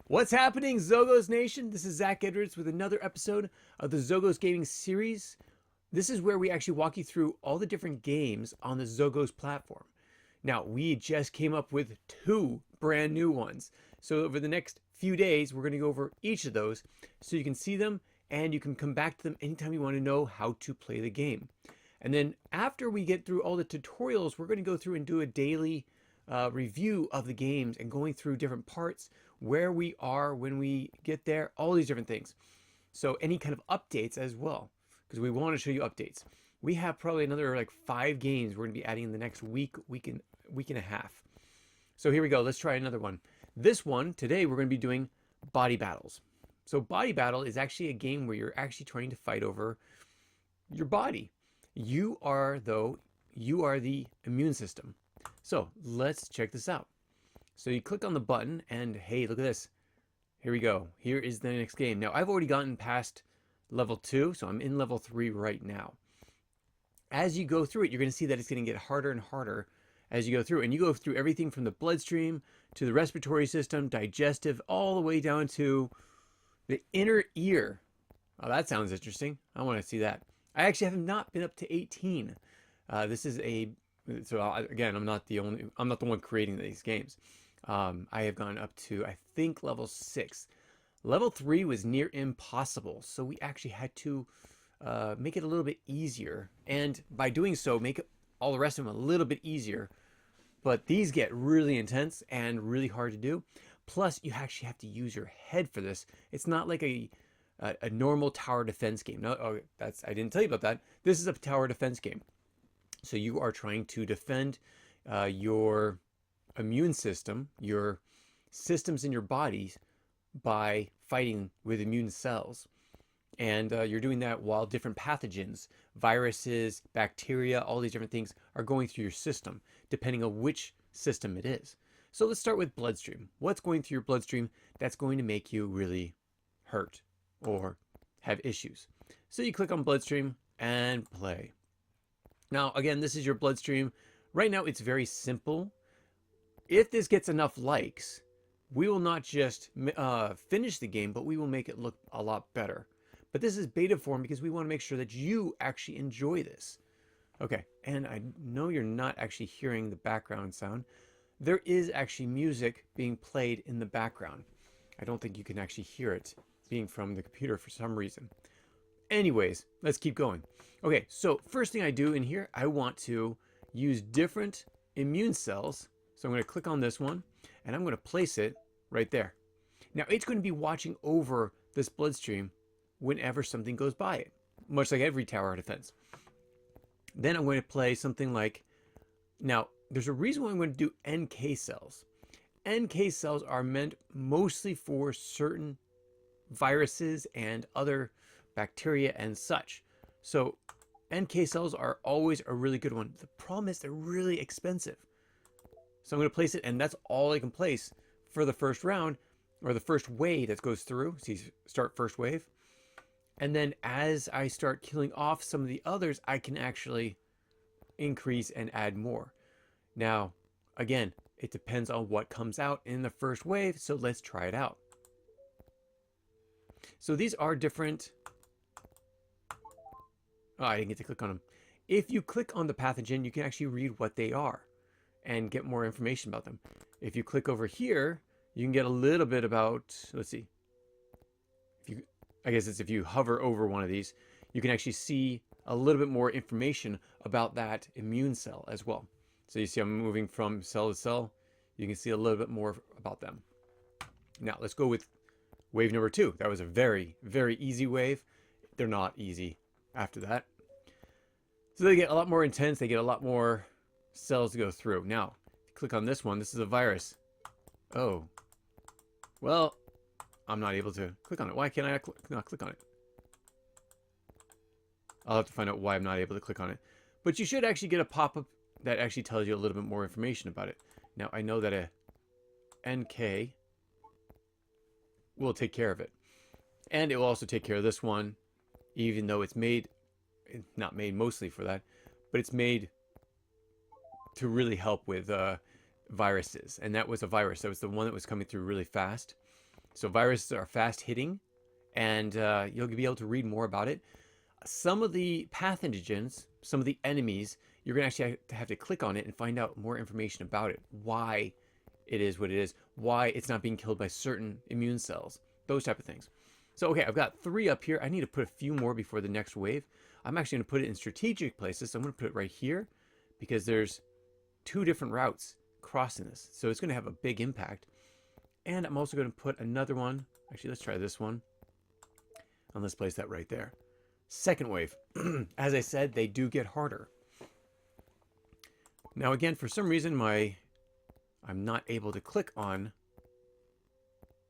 What's happening, Xogos Nation? This is Zach Edwards with another episode of the Xogos Gaming Series. This is where we actually walk you through all the different games on the Xogos platform. Now, we just came up with 2 brand new ones. So over the next few days, we're going to go over each of those so you can see them and you can come back to them anytime you want to know how to play the game. And then after we get through all the tutorials, we're going to go through and do a daily review of the games and going through different parts, where we are when we get there, all these different things. So any kind of updates as well, because we want to show you updates. We have probably another like 5 games we're going to be adding in the next week and a half. So here we go. Let's try another one. This one, today we're going to be doing body battles. So body battle is actually a game where you're actually trying to fight over your body. You are the immune system. So let's check this out. So you click on the button and hey, look at this. Here we go. Here is the next game. Now I've already gotten past level 2, so I'm in level 3 right now. As you go through it, you're going to see that it's going to get harder and harder as you go through. And you go through everything from the bloodstream to the respiratory system, digestive, all the way down to the inner ear. Oh, that sounds interesting. I want to see that. I actually have not been up to 18. Again, I'm not the one creating these games. I have gone up to, I think, level 6. Level 3 was near impossible, so we actually had to make it a little bit easier. And by doing so, make all the rest of them a little bit easier. But these get really intense and really hard to do. Plus, you actually have to use your head for this. It's not like a normal tower defense game. No, I didn't tell you about that. This is a tower defense game. So you are trying to defend your immune system, your systems in your body, by fighting with immune cells. And you're doing that while different pathogens, viruses, bacteria, all these different things are going through your system, depending on which system it is. So let's start with bloodstream. What's going through your bloodstream that's going to make you really hurt or have issues? So you click on bloodstream and play. Now, again, this is your bloodstream. Right now, it's very simple. If this gets enough likes, we will not just finish the game, but we will make it look a lot better. But this is beta form because we want to make sure that you actually enjoy this. Okay, and I know you're not actually hearing the background sound. There is actually music being played in the background. I don't think you can actually hear it being from the computer for some reason. Anyways, let's keep going. Okay, so first thing I do in here, I want to use different immune cells. So I'm going to click on this one and I'm going to place it right there. Now it's going to be watching over this bloodstream whenever something goes by it, much like every tower defense. Then I'm going to play something like, now there's a reason why I'm going to do NK cells. NK cells are meant mostly for certain viruses and other bacteria and such. So NK cells are always a really good one. The problem is they're really expensive. So I'm going to place it, and that's all I can place for the first round, or the first wave that goes through. So you start first wave. And then as I start killing off some of the others, I can actually increase and add more. Now, again, it depends on what comes out in the first wave, so let's try it out. So these are different. Oh, I didn't get to click on them. If you click on the pathogen, you can actually read what they are and get more information about them. If you click over here, you can get a little bit about, let's see. I guess it's if you hover over one of these, you can actually see a little bit more information about that immune cell as well. So you see I'm moving from cell to cell. You can see a little bit more about them. Now let's go with wave number 2. That was a very, very easy wave. They're not easy after that. So they get a lot more intense. They get a lot more cells to go through. Now, click on this one. This is a virus. Oh. Well, I'm not able to click on it. Why can't I not click on it? I'll have to find out why I'm not able to click on it. But you should actually get a pop-up that actually tells you a little bit more information about it. Now, I know that a NK will take care of it. And it will also take care of this one, even though it's not made mostly for that, but it's made to really help with viruses. And that was a virus. That was the one that was coming through really fast. So viruses are fast hitting, and you'll be able to read more about it. Some of the pathogens, some of the enemies, you're going to actually have to click on it and find out more information about it. Why it is what it is, why it's not being killed by certain immune cells, those type of things. So, okay, I've got 3 up here. I need to put a few more before the next wave. I'm actually going to put it in strategic places. So I'm going to put it right here because there's 2 different routes crossing this. So it's going to have a big impact. And I'm also going to put another one. Actually, let's try this one. And let's place that right there. Second wave. As I said, they do get harder. Now, again, for some reason, I'm not able to click on...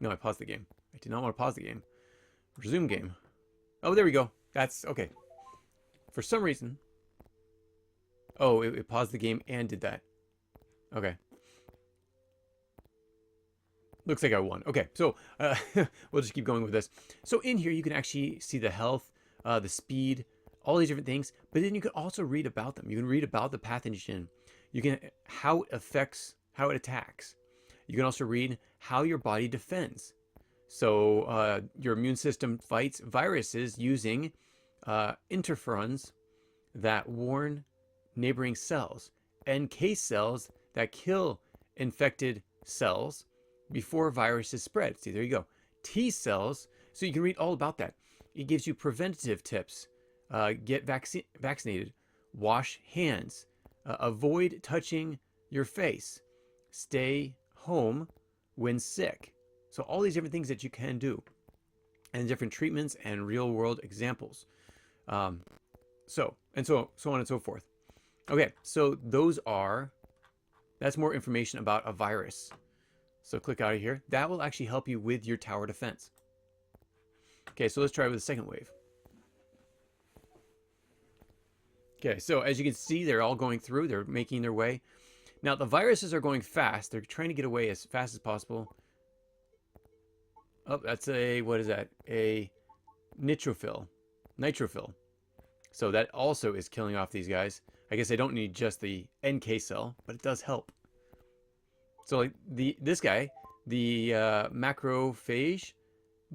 No, I paused the game. I did not want to pause the game. Resume game. Oh, there we go. That's okay. For some reason... Oh, it paused the game and did that. Okay. Looks like I won. Okay, so we'll just keep going with this. So in here, you can actually see the health, the speed, all these different things. But then you can also read about them. You can read about the pathogen. You can how it affects, how it attacks. You can also read how your body defends. So your immune system fights viruses using interferons that warn neighboring cells, NK cells that kill infected cells before viruses spread. See, there you go. T cells. So you can read all about that. It gives you preventative tips. Get vaccinated. Wash hands. Avoid touching your face. Stay home when sick. So all these different things that you can do. And different treatments and real world examples. So on and so forth. Okay, so that's more information about a virus. So click out of here. That will actually help you with your tower defense. Okay, so let's try with the second wave. Okay, so as you can see, they're all going through. They're making their way. Now, the viruses are going fast. They're trying to get away as fast as possible. Oh, that's what is that? A nitrophil. So that also is killing off these guys. I guess I don't need just the NK cell, but it does help. So like this guy, the macrophage,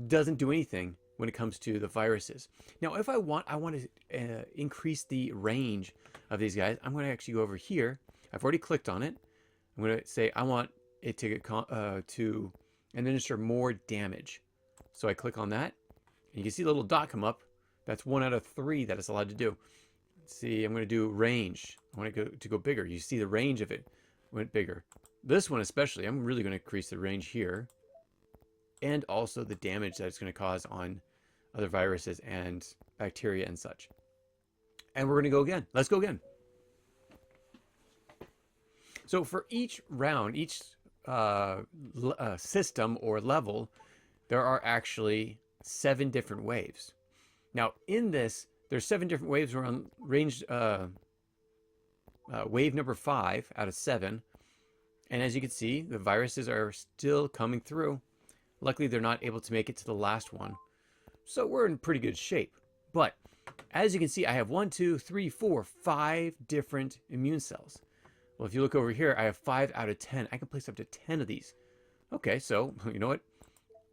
doesn't do anything when it comes to the viruses. Now, if I want to increase the range of these guys, I'm going to actually go over here. I've already clicked on it. I'm going to say I want it to administer more damage. So I click on that, and you can see the little dot come up. That's 1 out of 3 that it's allowed to do. Let's see, I'm going to do range. I want to go bigger. You see the range of it went bigger. This one especially, I'm really going to increase the range here. And also the damage that it's going to cause on other viruses and bacteria and such. And we're going to go again. Let's go again. So for each round, each system or level, there are actually 7 different waves. Now in this, there's 7 different waves. We're on range wave number 5 out of 7. And as you can see, the viruses are still coming through. Luckily, they're not able to make it to the last one. So we're in pretty good shape. But as you can see, I have 1, 2, 3, 4, 5 different immune cells. Well, if you look over here, I have 5 out of 10. I can place up to 10 of these. Okay, so you know what?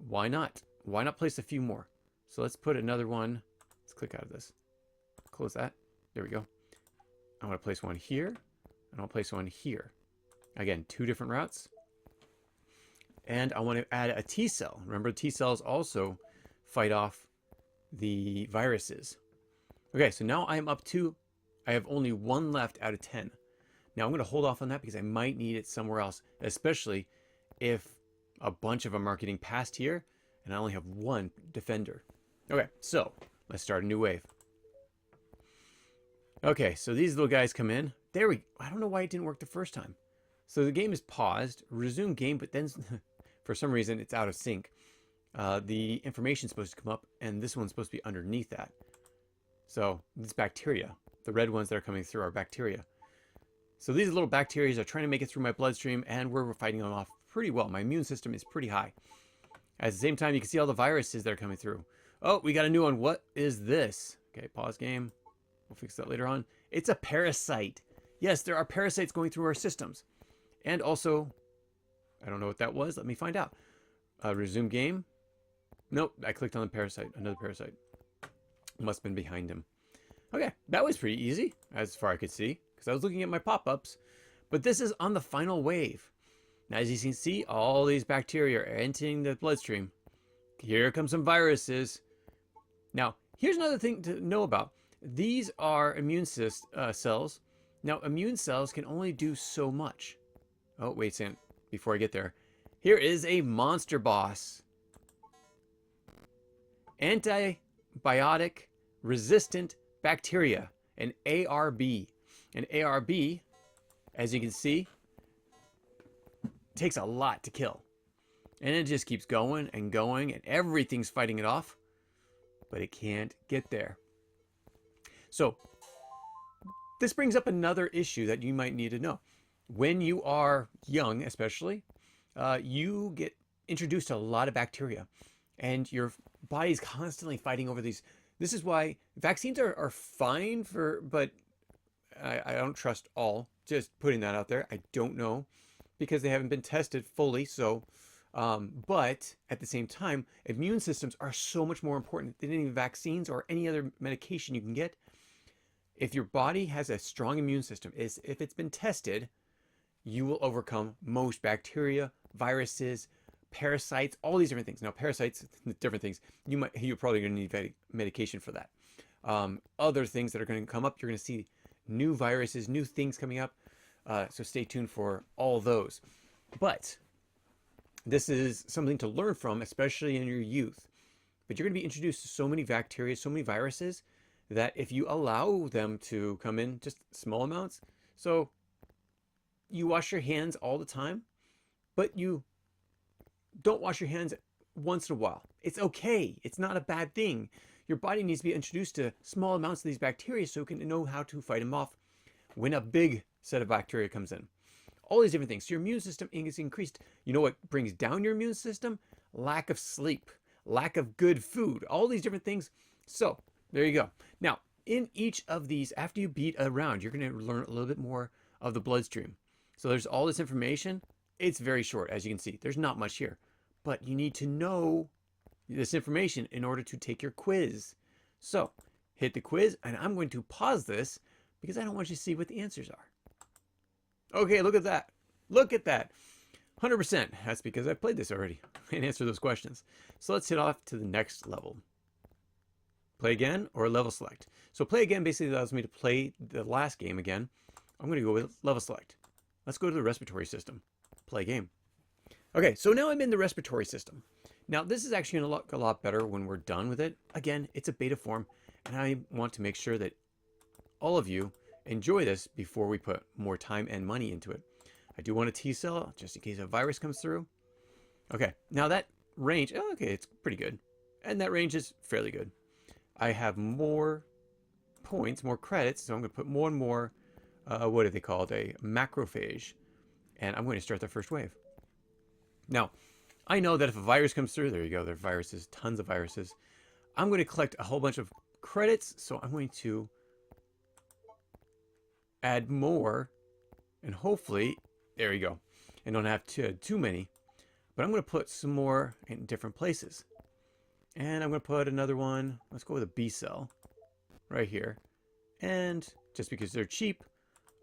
Why not? Why not place a few more? So let's put another one. Let's click out of this. Close that. There we go. I want to place one here, and I'll place one here. Again, 2 different routes. And I want to add a T cell. Remember, T cells also fight off the viruses. Okay, so now I have only 1 left out of 10. Now I'm going to hold off on that because I might need it somewhere else, especially if a bunch of them are getting past here and I only have 1 defender. Okay, so let's start a new wave. Okay, so these little guys come in. I don't know why it didn't work the first time. So the game is paused, resume game, but then for some reason it's out of sync. The information is supposed to come up, and this one's supposed to be underneath that. So it's bacteria. The red ones that are coming through are bacteria. So these little bacteria are trying to make it through my bloodstream, and we're fighting them off pretty well. My immune system is pretty high. At the same time, you can see all the viruses that are coming through. Oh, we got a new one. What is this? Okay, pause game. We'll fix that later on. It's a parasite. Yes, there are parasites going through our systems. And also, I don't know what that was. Let me find out. Resume game. Nope, I clicked on the parasite. Another parasite. Must have been behind him. Okay, that was pretty easy, as far as I could see, because I was looking at my pop-ups. But this is on the final wave. Now, as you can see, all these bacteria are entering the bloodstream. Here come some viruses. Now, here's another thing to know about. These are immune cells. Now, immune cells can only do so much. Oh, wait a second. Before I get there. Here is a monster boss. Antibiotic resistant bacteria, an ARB. An ARB, as you can see, takes a lot to kill. And it just keeps going and going, and everything's fighting it off, but it can't get there. So, this brings up another issue that you might need to know. When you are young, especially, you get introduced to a lot of bacteria, and your body's constantly fighting over these. This is why vaccines are fine but I don't trust all. Just putting that out there. I don't know because they haven't been tested fully. So, but at the same time, immune systems are so much more important than any vaccines or any other medication you can get. If your body has a strong immune system, if it's been tested, you will overcome most bacteria, viruses, parasites, all these different things. Now, parasites, different things. You're probably going to need medication for that. Other things that are going to come up, you're going to see new viruses, new things coming up. So stay tuned for all those. But this is something to learn from, especially in your youth. But you're going to be introduced to so many bacteria, so many viruses, that if you allow them to come in just small amounts, so you wash your hands all the time, but you don't wash your hands once in a while. It's okay. It's not a bad thing. Your body needs to be introduced to small amounts of these bacteria so it can know how to fight them off when a big set of bacteria comes in. All these different things. So your immune system is increased. You know what brings down your immune system? Lack of sleep, lack of good food, all these different things. So there you go. Now, in each of these, after you beat around, you're going to learn a little bit more of the bloodstream. So there's all this information. It's very short, as you can see. There's not much here. But you need to know this information in order to take your quiz. So, hit the quiz, and I'm going to pause this because I don't want you to see what the answers are. Okay, look at that. Look at that. 100%. That's because I played this already and answered those questions. So let's hit off to the next level. Play again or level select. So play again basically allows me to play the last game again. I'm going to go with level select. Let's go to the respiratory system. Play game. Okay, so now I'm in the respiratory system. Now this is actually going to look a lot better when we're done with it. Again, it's a beta form, and I want to make sure that all of you enjoy this before we put more time and money into it. I do want a T cell just in case a virus comes through. Okay, now that range, okay, it's pretty good. And that range is fairly good. I have more points, more credits, so I'm going to put more and more, what are they called? A macrophage. And I'm going to start the first wave. Now, I know that if a virus comes through, there you go, there are viruses, tons of viruses. I'm going to collect a whole bunch of credits, so I'm going to add more, and hopefully, there you go. And don't have too many, but I'm going to put some more in different places. And I'm going to put another one, let's go with a B cell, right here. And just because they're cheap,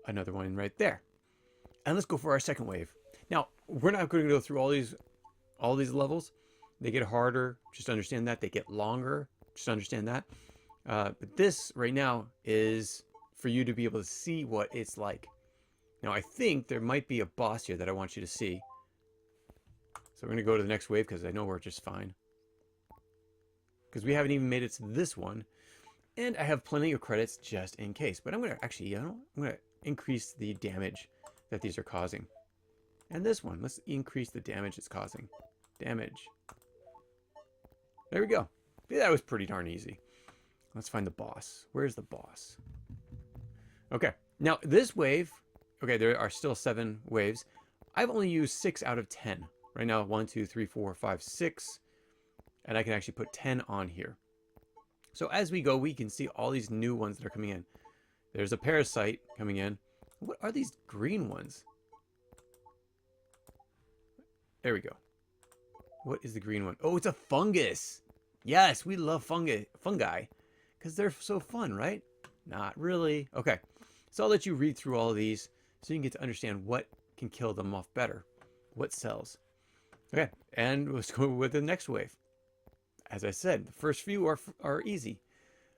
another one right there. And let's go for our second wave. Now, we're not going to go through all these levels. They get harder, just understand that. They get longer, just understand that. But this right now is for you to be able to see what it's like. Now, I think there might be a boss here that I want you to see. So we're going to go to the next wave because I know we're just fine. Because we haven't even made it to this one. And I have plenty of credits just in case. But I'm going to actually, I'm going to increase the damage that these are causing. And this one, let's increase the damage it's causing. Damage. There we go. Yeah, that was pretty darn easy. Let's find the boss. Where's the boss? Okay. Now, this wave, okay, there are still 7 waves. I've only used 6 out of 10. Right now, 1, 2, 3, 4, 5, 6. And I can actually put 10 on here. So as we go, we can see all these new ones that are coming in. There's a parasite coming in. What are these green ones? There we go. What is the green one? Oh, it's a fungus. Yes, we love fungi because they're so fun, right? Not really. Okay, so I'll let you read through all of these so you can get to understand what can kill them off better. What cells. Okay, and let's go with the next wave. As I said, the first few are easy.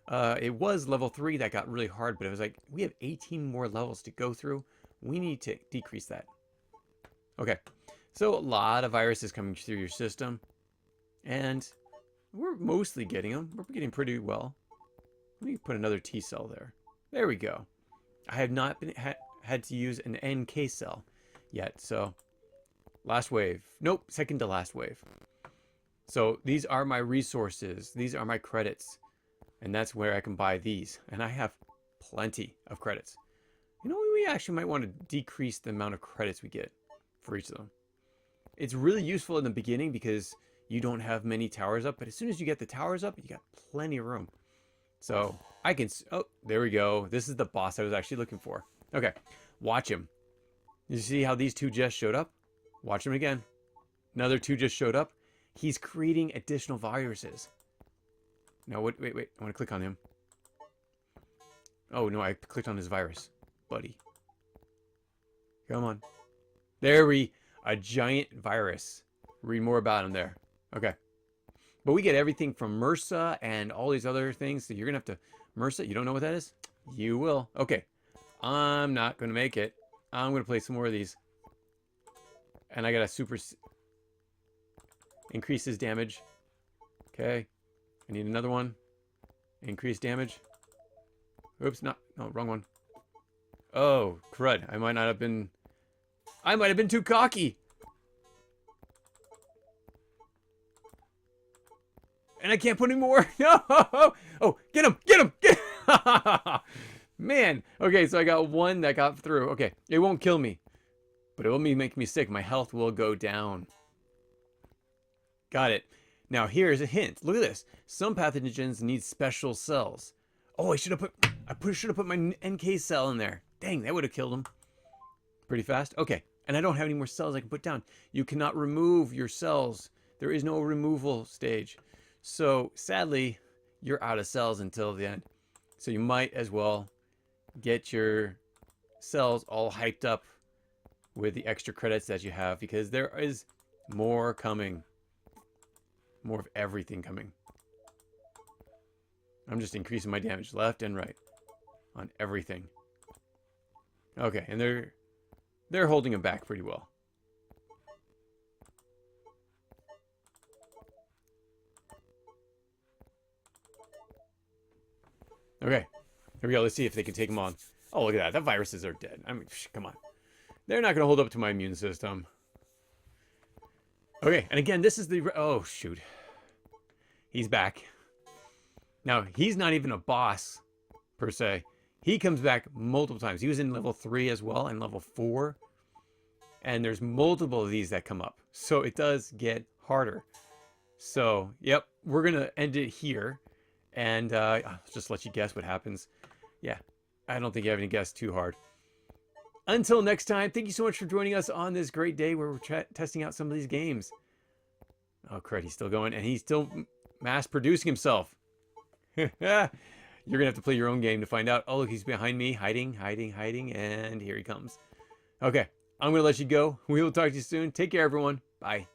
It was level 3 that got really hard, but it was like, we have 18 more levels to go through. We need to decrease that. Okay, so a lot of viruses coming through your system, and we're mostly getting them. We're getting pretty well. Let me put another T cell there. There we go. I have not been had to use an NK cell yet, so last wave. Nope, second to last wave. So these are my resources. These are my credits. And that's where I can buy these. And I have plenty of credits. You know, we actually might want to decrease the amount of credits we get for each of them. It's really useful in the beginning because you don't have many towers up. But as soon as you get the towers up, you got plenty of room. So I can... Oh, there we go. This is the boss I was actually looking for. Okay, watch him. You see how these two just showed up? Watch him again. Another two just showed up. He's creating additional viruses. No, wait. I want to click on him. Oh, no, I clicked on his virus. Buddy. Come on. A giant virus. Read more about him there. Okay. But we get everything from MRSA and all these other things. So you're going to have to... MRSA, you don't know what that is? You will. Okay. I'm not going to make it. I'm going to play some more of these. And I got to super... Increase his damage. Okay. I need another one. Increase damage. Oops, no, wrong one. Oh, crud. I might have been too cocky. And I can't put any more. No. Oh, get him. Man. Okay, so I got one that got through. Okay, it won't kill me, but it will make me sick. My health will go down. Got it. Now here's a hint. Look at this. Some pathogens need special cells. Oh, I should have put my NK cell in there. Dang, that would have killed him. Pretty fast. Okay, and I don't have any more cells I can put down. You cannot remove your cells. There is no removal stage. So sadly, you're out of cells until the end. So you might as well get your cells all hyped up with the extra credits that you have, because there is more coming. More of everything coming. I'm just increasing my damage left and right on everything. Okay, and they're holding him back pretty well. Okay, here we go. Let's see if they can take him on. Oh, look at that. The viruses are dead. I mean, come on. They're not going to hold up to my immune system. Okay, and again, this is the... Oh, shoot. He's back. Now, he's not even a boss, per se. He comes back multiple times. He was in level 3 as well, and level 4. And there's multiple of these that come up. So it does get harder. So, yep, we're going to end it here. And I'll just let you guess what happens. Yeah, I don't think you have any guess too hard. Until next time, thank you so much for joining us on this great day where we're testing out some of these games. Oh, crud, he's still going, and he's still mass producing himself. You're going to have to play your own game to find out. Oh, look, he's behind me, hiding, and here he comes. Okay, I'm going to let you go. We will talk to you soon. Take care, everyone. Bye.